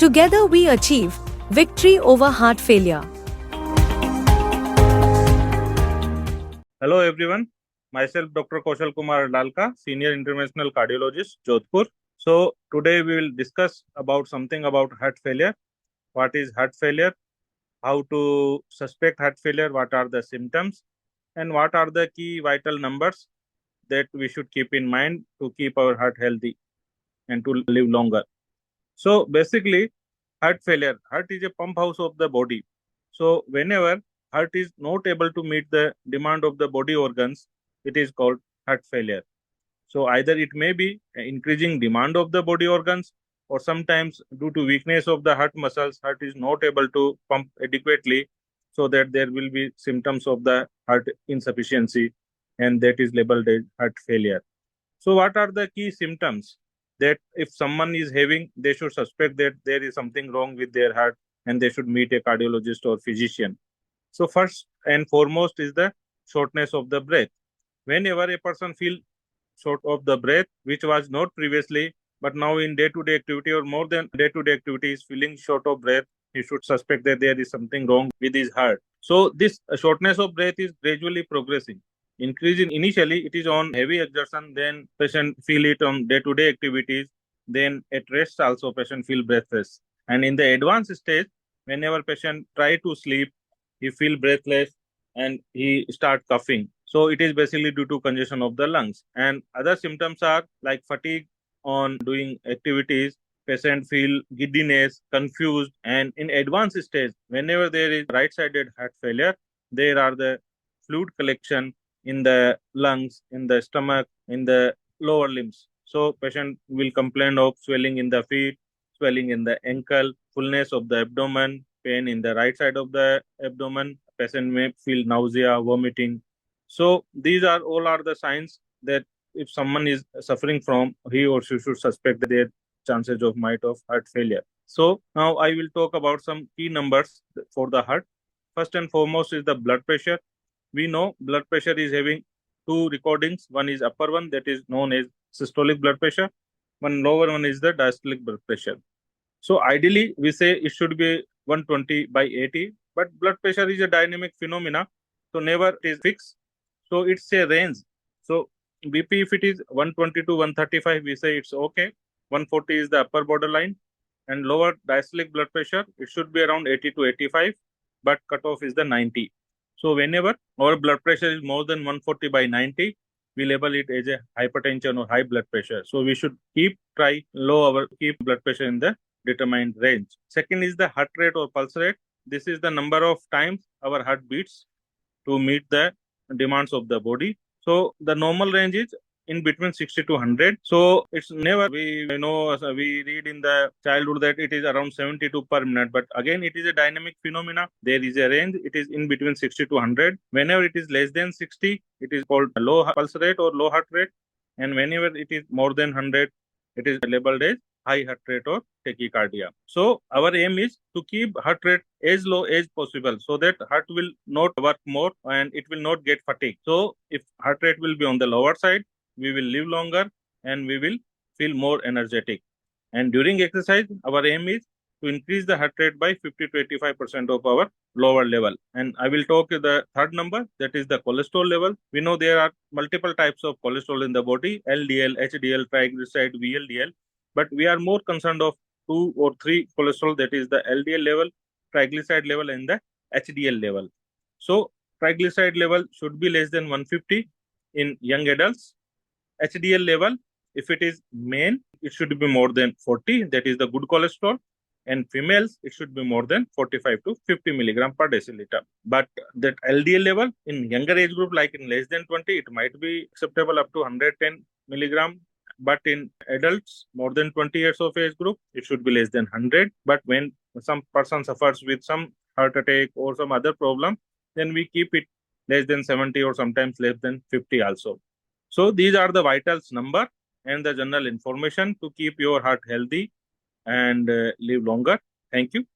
Together we achieve victory over heart failure. Hello everyone, myself Dr. Kaushal Kumar, Senior Interventional Cardiologist, Jodhpur. So today we will discuss about something about heart failure. What is heart failure? How to suspect heart failure? What are the symptoms? And what are the key vital numbers that we should keep in mind to keep our heart healthy and to live longer? So basically, heart failure. Heart is a pump house of the body. So whenever heart is not able to meet the demand of the body organs, it is called heart failure. So either it may be increasing demand of the body organs, or sometimes due to weakness of the heart muscles, heart is not able to pump adequately, so that there will be symptoms of the heart insufficiency, and that is labeled as heart failure. So what are the key symptoms that if someone is having, they should suspect that there is something wrong with their heart and they should meet a cardiologist or physician? So first and foremost is the shortness of the breath. Whenever a person feels short of the breath, which was not previously, but now in day-to-day activity or more than day-to-day activity is feeling short of breath, he should suspect that there is something wrong with his heart. So this shortness of breath is gradually progressing. Increasing initially, it is on heavy exertion, then patient feel it on day-to-day activities, then at rest also patient feel breathless. And in the advanced stage, whenever patient try to sleep, he feel breathless and he start coughing. So it is basically due to congestion of the lungs. And other symptoms are like fatigue on doing activities, patient feel giddiness, confused, and in advanced stage, whenever there is right-sided heart failure, there are the fluid collection in the lungs, in the stomach, in the lower limbs. So patient will complain of swelling in the feet, swelling in the ankle, fullness of the abdomen, pain in the right side of the abdomen. Patient may feel nausea, vomiting. So these are all are the signs that if someone is suffering from, he or she should suspect that their chances of might of heart failure. So now I will talk about some key numbers for the heart. First and foremost is the blood pressure. We know blood pressure is having two recordings. One is upper one, that is known as systolic blood pressure. One lower one is the diastolic blood pressure. So ideally, we say it should be 120 by 80, but blood pressure is a dynamic phenomena, so never it is fixed. So it's a range. So BP, if it is 120 to 135, we say it's okay. 140 is the upper borderline, and lower diastolic blood pressure, it should be around 80 to 85, but cutoff is the 90. So whenever our blood pressure is more than 140 by 90, we label it as a hypertension or high blood pressure. So we should keep blood pressure in the determined range. Second is the heart rate or pulse rate. This is the number of times our heart beats to meet the demands of the body. So the normal range is in between 60 to 100. So it's never, we read in the childhood that it is around 72 per minute. But again, it is a dynamic phenomena. There is a range. It is in between 60 to 100. Whenever it is less than 60, it is called low pulse rate or low heart rate. And whenever it is more than 100, it is labeled as high heart rate or tachycardia. So our aim is to keep heart rate as low as possible, so that heart will not work more and it will not get fatigued. So if heart rate will be on the lower side, we will live longer and we will feel more energetic. And during exercise, our aim is to increase the heart rate by 50 to 85% of our lower level. And I will talk the third number, that is the cholesterol level. We know there are multiple types of cholesterol in the body: LDL, HDL, triglyceride, VLDL. But we are more concerned of two or three cholesterol, that is the LDL level, triglyceride level, and the HDL level. So triglyceride level should be less than 150 in young adults. HDL level, if it is male, it should be more than 40, that is the good cholesterol. And females, it should be more than 45 to 50 milligram per deciliter. But that LDL level in younger age group, like in less than 20, it might be acceptable up to 110 milligram. But in adults more than 20 years of age group, it should be less than 100. But when some person suffers with some heart attack or some other problem, then we keep it less than 70 or sometimes less than 50 also. So these are the vitals number and the general information to keep your heart healthy and live longer. Thank you.